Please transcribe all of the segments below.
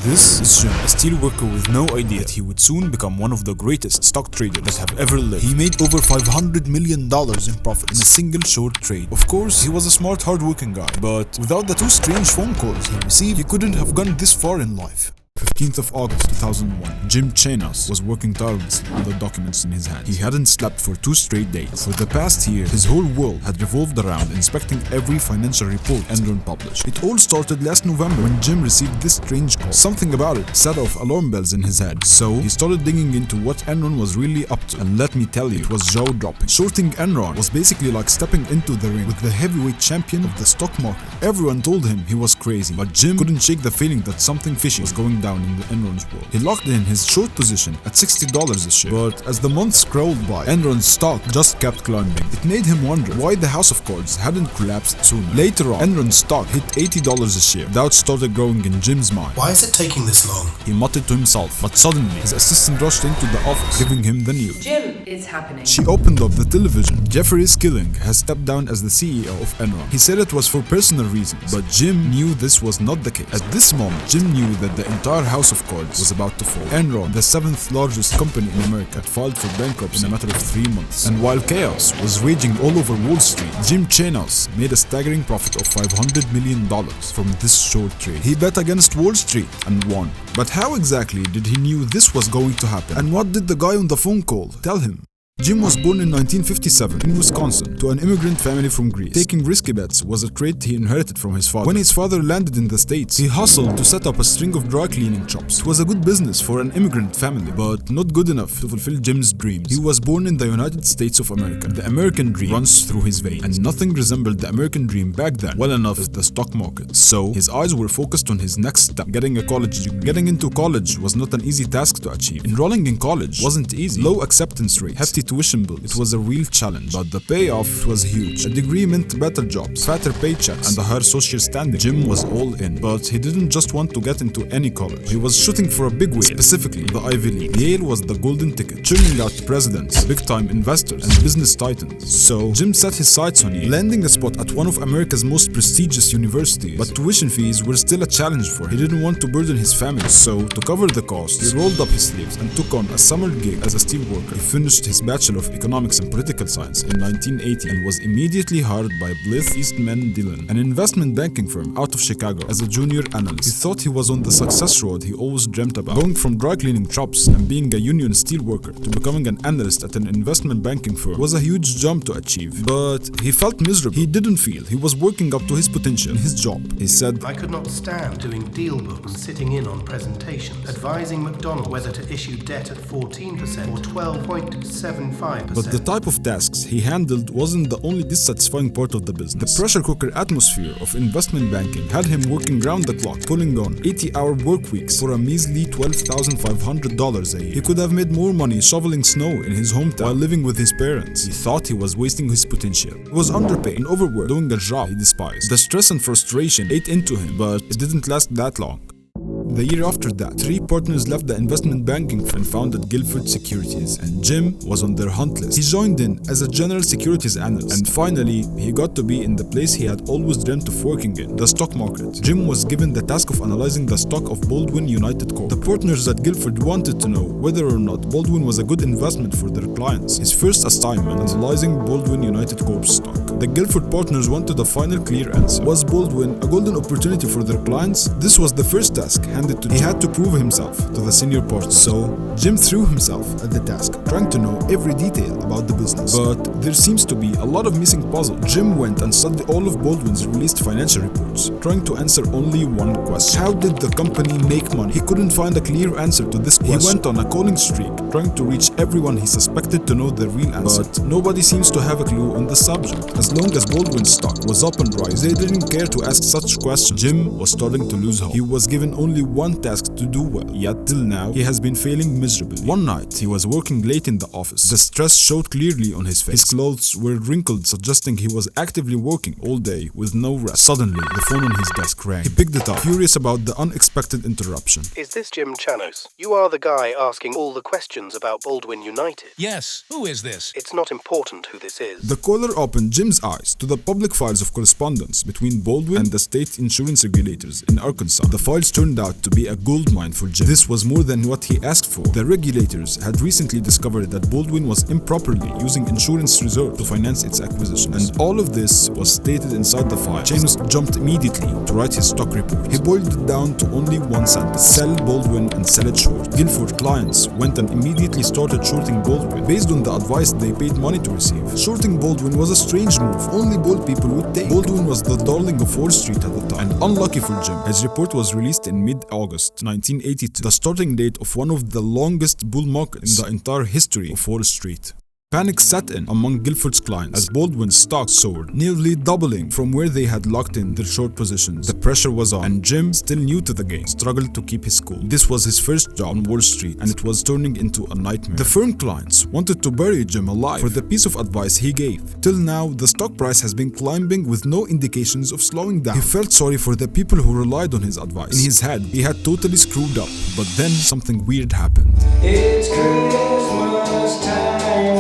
This is Jim, a steelworker with no idea that he would soon become one of the greatest stock traders that have ever lived. He made over $500 million in profit in a single short trade. Of course, he was a smart, hard-working guy, but without the two strange phone calls he received, he couldn't have gone this far in life. 15th of August 2001, Jim Chanos was working tirelessly with the documents in his hand. He hadn't slept for 2 straight days. For the past year, his whole world had revolved around inspecting every financial report Enron published. It all started last November when Jim received this strange call. Something about it set off alarm bells in his head. So he started digging into what Enron was really up to. And let me tell you, it was jaw-dropping. Shorting Enron was basically like stepping into the ring with the heavyweight champion of the stock market. Everyone told him he was crazy, but Jim couldn't shake the feeling that something fishy was going down in the Enron's world. He locked in his short position at $60 a share, but as the months scrolled by, Enron's stock just kept climbing. It made him wonder why the house of cards hadn't collapsed sooner. Later on, Enron's stock hit $80 a share. Doubts started growing in Jim's mind. Why is it taking this long? He muttered to himself, but suddenly his assistant rushed into the office, giving him the news. Jim, it's happening. She opened up the television. Jeffrey Skilling has stepped down as the CEO of Enron. He said it was for personal reasons, but Jim knew this was not the case. At this moment, Jim knew that the entire house of cards was about to fall. Enron, the 7th largest company in America, had filed for bankruptcy in a matter of 3 months. And while chaos was raging all over Wall Street, Jim Chanos made a staggering profit of $500 million from this short trade. He bet against Wall Street and won. But how exactly did he knew this was going to happen? And what did the guy on the phone call tell him? Jim was born in 1957 in Wisconsin to an immigrant family from Greece. Taking risky bets was a trait he inherited from his father. When his father landed in the States, he hustled to set up a string of dry cleaning shops. It was a good business for an immigrant family, but not good enough to fulfill Jim's dreams. He was born in the United States of America. The American dream runs through his veins, and nothing resembled the American dream back then well enough as the stock market. So his eyes were focused on his next step, getting a college degree. Getting into college was not an easy task to achieve. Enrolling in college wasn't easy. Low acceptance rates, hefty tuition bills. It was a real challenge, but the payoff was huge. A degree meant better jobs, fatter paychecks, and a higher social standing. Jim was all in, but he didn't just want to get into any college. He was shooting for a big whale, specifically the Ivy League. Yale was the golden ticket, churning out presidents, big-time investors, and business titans. So Jim set his sights on Yale, landing a spot at one of America's most prestigious universities. But tuition fees were still a challenge for him. He didn't want to burden his family, so to cover the cost, he rolled up his sleeves and took on a summer gig as a steelworker. He finished his Bachelor of Economics and Political Science in 1980 and was immediately hired by Blythe Eastman Dillon, an investment banking firm out of Chicago, as a junior analyst. He thought he was on the success road he always dreamt about, going from dry cleaning shops and being a union steelworker to becoming an analyst at an investment banking firm was a huge jump to achieve. But he felt miserable. He didn't feel he was working up to his potential in his job. He said, I could not stand doing deal books and sitting in on presentations, advising McDonald's whether to issue debt at 14% or 12.75%. But the type of tasks he handled wasn't the only dissatisfying part of the business. The pressure cooker atmosphere of investment banking had him working round the clock, pulling on 80-hour work weeks for a measly $12,500 a year. He could have made more money shoveling snow in his hometown while living with his parents. He thought he was wasting his potential. He was underpaid and overworked, doing a job he despised. The stress and frustration ate into him, but it didn't last that long. The year after that, 3 partners left the investment banking firm and founded Guilford Securities, and Jim was on their hunt list. He joined in as a general securities analyst, and finally, he got to be in the place he had always dreamt of working in, the stock market. Jim was given the task of analyzing the stock of Baldwin United Corp. The partners at Guilford wanted to know whether or not Baldwin was a good investment for their clients. His first assignment, analyzing Baldwin United Corp's stock. The Guilford partners wanted a final clear answer. Was Baldwin a golden opportunity for their clients? This was the first task handed to Jim. He had to prove himself to the senior partners. So Jim threw himself at the task, trying to know every detail about the business. But there seems to be a lot of missing puzzle. Jim went and studied all of Baldwin's released financial reports, trying to answer only one question. How did the company make money? He couldn't find a clear answer to this question. He went on a calling streak, trying to reach everyone he suspected to know the real answer. But nobody seems to have a clue on the subject. As long as Baldwin's stock was up and rising, they didn't care to ask such questions. Jim was starting to lose hope. He was given only one task to do well, yet till now he has been failing miserably. One night he was working late in the office. The stress showed clearly on his face. His clothes were wrinkled, suggesting he was actively working all day with no rest. Suddenly the phone on his desk rang. He picked it up, curious about the unexpected interruption. Is this Jim Chanos? You are the guy asking all the questions about Baldwin United. Yes, who is this? It's not important who this is. The caller opened Jim's eyes to the public files of correspondence between Baldwin and the state insurance regulators in Arkansas. The files turned out out to be a goldmine for Jim. This was more than what he asked for. The regulators had recently discovered that Baldwin was improperly using insurance reserve to finance its acquisition, and all of this was stated inside the file. Chanos jumped immediately to write his stock report. He boiled it down to only one sentence: sell Baldwin and sell it short. Guilford clients went and immediately started shorting Baldwin based on the advice they paid money to receive. Shorting Baldwin was a strange move only bold people would take. Baldwin was the darling of Wall Street at the time, and unlucky for Jim, his report was released in mid-August 1982, the starting date of one of the longest bull markets in the entire history of Wall Street. Panic set in among Guilford's clients as Baldwin's stock soared, nearly doubling from where they had locked in their short positions. The pressure was on, and Jim, still new to the game, struggled to keep his cool. This was his first job on Wall Street, and it was turning into a nightmare. The firm clients wanted to bury Jim alive for the piece of advice he gave. Till now, the stock price has been climbing with no indications of slowing down. He felt sorry for the people who relied on his advice. In his head, he had totally screwed up, but then something weird happened. It's Christmas time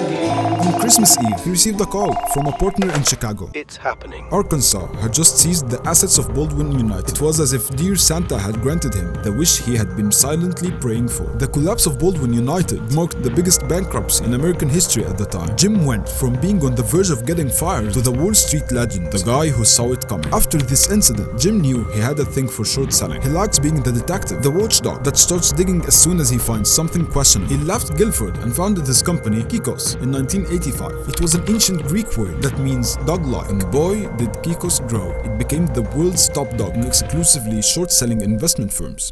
again. On Christmas Eve, he received a call from a partner in Chicago. It's happening. Arkansas had just seized the assets of Baldwin United. It was as if dear Santa had granted him the wish he had been silently praying for. The collapse of Baldwin United marked the biggest bankruptcy in American history at the time. Jim went from being on the verge of getting fired to the Wall Street legend, the guy who saw it coming. After this incident, Jim knew he had a thing for short selling. He likes being the detective, the watchdog that starts digging as soon as he finds something questionable. He left Guilford and founded his company, Kikos, in 1985. It was an ancient Greek word that means dog-like, and boy did Kikos grow. It became the world's top dog in exclusively short-selling investment firms.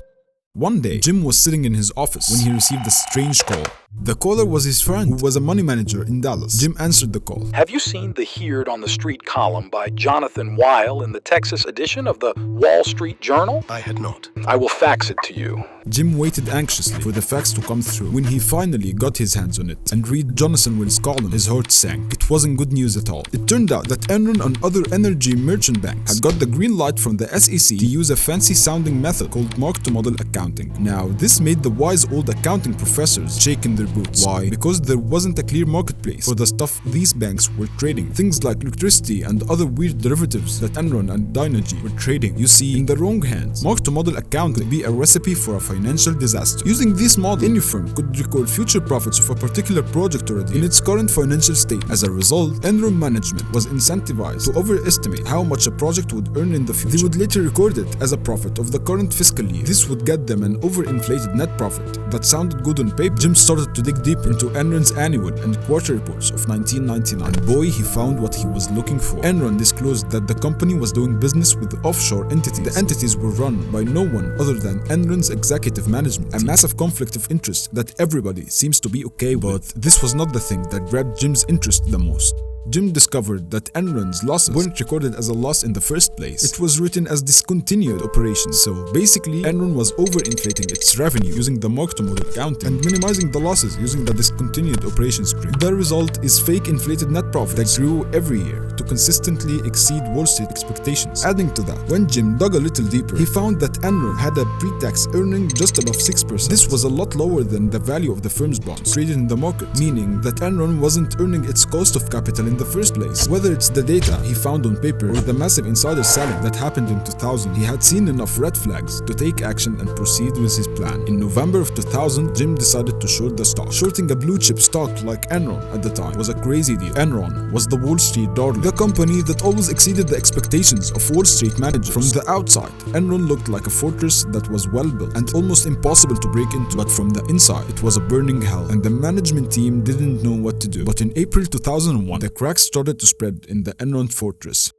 One day, Jim was sitting in his office when he received a strange call. The caller was his friend, who was a money manager in Dallas. Jim answered the call. Have you seen the Heard on the Street column by Jonathan Weil in the Texas edition of the Wall Street Journal? I had not. I will fax it to you. Jim waited anxiously for the fax to come through. When he finally got his hands on it and read Jonathan Will's column, his heart sank. It wasn't good news at all. It turned out that Enron and other energy merchant banks had got the green light from the SEC to use a fancy-sounding method called mark-to-model accounting. Now, this made the wise old accounting professors shake in their boots. Why? Because there wasn't a clear marketplace for the stuff these banks were trading. Things like electricity and other weird derivatives that Enron and Dynegy were trading. You see, in the wrong hands, mark-to-model accounting could be a recipe for a financial disaster. Using this model, any firm could record future profits of a particular project or a deal in its current financial state. As a result, Enron management was incentivized to overestimate how much a project would earn in the future. They would later record it as a profit of the current fiscal year. This would get them an overinflated net profit that sounded good on paper. Jim started to dig deep into Enron's annual and quarter reports of 1999. And boy, he found what he was looking for. Enron disclosed that the company was doing business with offshore entities. The entities were run by no one other than Enron's executive management. A massive conflict of interest that everybody seems to be okay with. But this was not the thing that grabbed Jim's interest the most. Jim discovered that Enron's losses weren't recorded as a loss in the first place. It was written as discontinued operations. So basically, Enron was overinflating its revenue using the mark-to-model accounting and minimizing the losses using the discontinued operations stream. The result is fake inflated net profit that grew every year to consistently exceed Wall Street expectations. Adding to that, when Jim dug a little deeper, he found that Enron had a pre-tax earning just above 6%. This was a lot lower than the value of the firm's bonds traded in the market, meaning that Enron wasn't earning its cost of capital in the first place. Whether it's the data he found on paper or the massive insider selling that happened in 2000, he had seen enough red flags to take action and proceed with his plan. In November of 2000, Jim decided to short the stock. Shorting a blue chip stock like Enron at the time was a crazy deal. Enron was the Wall Street darling, the company that always exceeded the expectations of Wall Street managers. From the outside, Enron looked like a fortress that was well built and almost impossible to break into, but from the inside, it was a burning hell, and the management team didn't know what to do. But in April 2001, the cracks started to spread in the Enron fortress.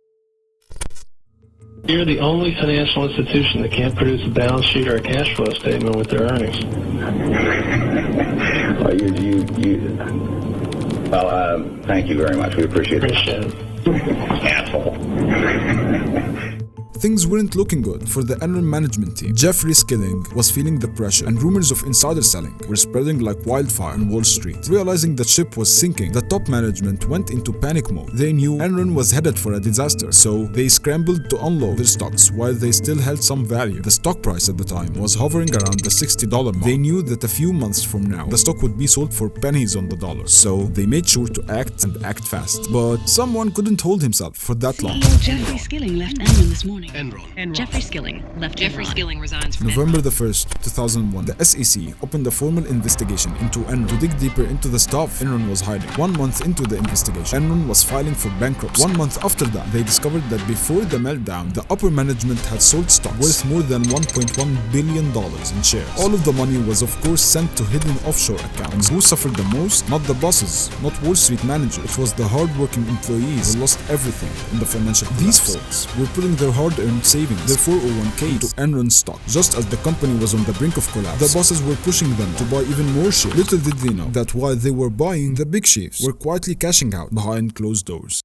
You're the only financial institution that can't produce a balance sheet or a cash flow statement with their earnings. Well, thank you very much. We appreciate it. Appreciate it. Asshole. Things weren't looking good for the Enron management team. Jeffrey Skilling was feeling the pressure, and rumors of insider selling were spreading like wildfire on Wall Street. Realizing the ship was sinking, the top management went into panic mode. They knew Enron was headed for a disaster, so they scrambled to unload their stocks while they still held some value. The stock price at the time was hovering around the $60 mark. They knew that a few months from now, the stock would be sold for pennies on the dollar, so they made sure to act fast. But someone couldn't hold himself for that long. Jeffrey Skilling left Enron this morning. Enron. Jeffrey Skilling left Jeffrey Enron. Skilling resigns from November Enron. the 1st, 2001, the SEC opened a formal investigation into Enron to dig deeper into the stuff Enron was hiding. 1 month into the investigation, Enron was filing for bankruptcy. 1 month after that, they discovered that before the meltdown, the upper management had sold stocks worth more than $1.1 billion in shares. All of the money was of course sent to hidden offshore accounts. And who suffered the most? Not the bosses, not Wall Street managers. It was the hard-working employees who lost everything in the financial collapse. These folks were putting their hard-earned savings, their 401k, to Enron stock. Just as the company was on the brink of collapse, the bosses were pushing them to buy even more shares. Little did they know that while they were buying, the big chiefs were quietly cashing out behind closed doors.